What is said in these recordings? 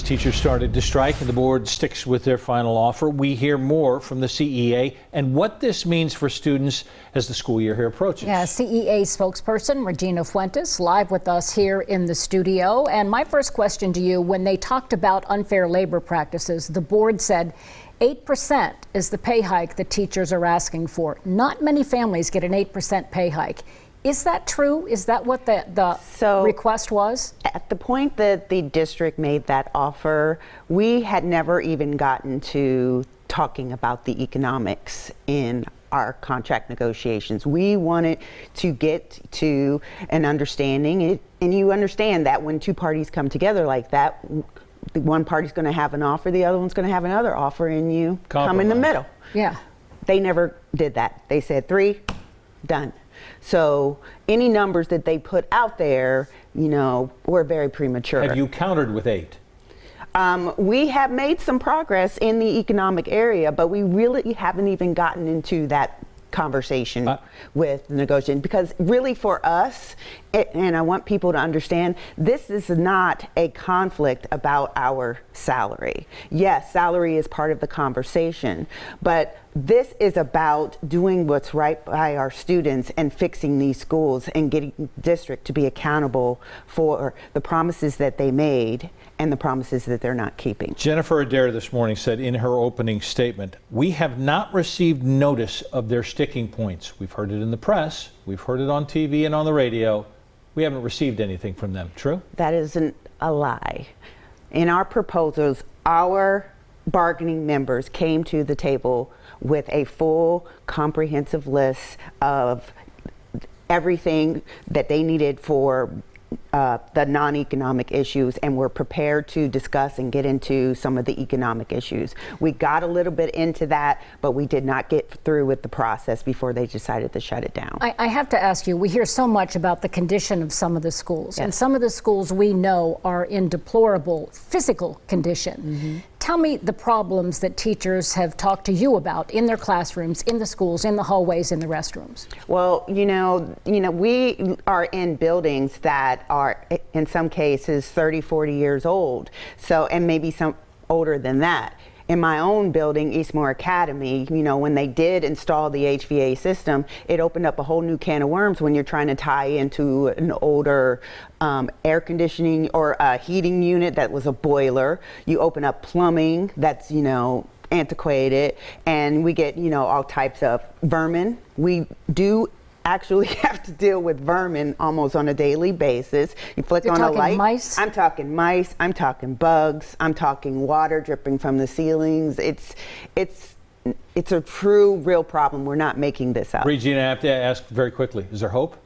Teachers started to strike and the board sticks with their final offer. We hear more from the CEA and what this means for students as the school year here approaches. Yeah, CEA spokesperson Regina Fuentes live with us here in the studio. And my first question to you, when they talked about unfair labor practices, the board said 8% is the pay hike that teachers are asking for. Not many families get an 8% pay hike. Is that true? Is that what the request was? At the point that the district made that offer, we had never even gotten to talking about the economics in our contract negotiations. We wanted to get to an understanding, and you understand that when two parties come together like that, one party's going to have an offer, the other one's going to have another offer, and you come in the middle. Yeah. They never did that. They said 3, done. So any numbers that they put out there, you know, were very premature. Have you countered with 8? We have made some progress in the economic area, but we really haven't even gotten into that conversation with the negotiation, because really for us, and I want people to understand, this is not a conflict about our salary. Yes, salary is part of the conversation, but this is about doing what's right by our students and fixing these schools and getting the district to be accountable for the promises that they made and the promises that they're not keeping. Jennifer Adair this morning said in her opening statement, "We have not received notice of their sticking points. We've heard it in the press, we've heard it on TV and on the radio. We haven't received anything from them." True? That isn't a lie. In our proposals, our bargaining members came to the table with a full, comprehensive list of everything that they needed for the non-economic issues, and we're prepared to discuss and get into some of the economic issues. We got a little bit into that, but we did not get through with the process before they decided to shut it down. I have to ask you, we hear so much about the condition of some of the schools, yes, and some of the schools we know are in deplorable physical condition. Mm-hmm. Tell me the problems that teachers have talked to you about in their classrooms, in the schools, in the hallways, in the restrooms. Well, you know, we are in buildings that are, in some cases, 30, 40 years old. So, and maybe some older than that. In my own building, Eastmore Academy, you know, when they did install the HVA system, it opened up a whole new can of worms when you're trying to tie into an older air conditioning or a heating unit that was a boiler. You open up plumbing that's, you know, antiquated, and we get, you know, all types of vermin. We do actually have to deal with vermin almost on a daily basis. You flick on a light. Mice? I'm talking mice, I'm talking bugs, I'm talking water dripping from the ceilings. It's a true, real problem. We're not making this up. Regina, I have to ask very quickly, is there hope?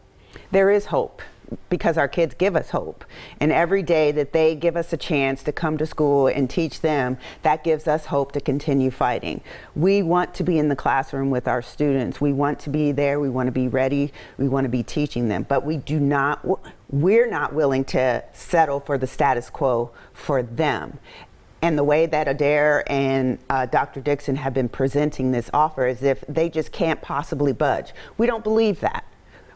There is hope, because our kids give us hope. And every day that they give us a chance to come to school and teach them, that gives us hope to continue fighting. We want to be in the classroom with our students. We want to be there. We want to be ready. We want to be teaching them. But we're not willing to settle for the status quo for them. And the way that Adair and Dr. Dixon have been presenting this offer is if they just can't possibly budge. We don't believe that.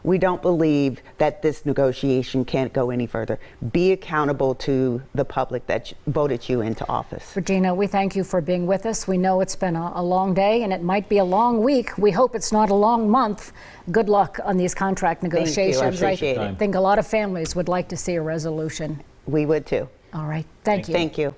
We don't believe that this negotiation can't go any further. Be accountable to the public that voted you into office. Regina, we thank you for being with us. We know it's been a long day and it might be a long week. We hope it's not a long month. Good luck on these contract negotiations. Thank you. I appreciate it. I think a lot of families would like to see a resolution. We would too. All right. Thank you. Thank you.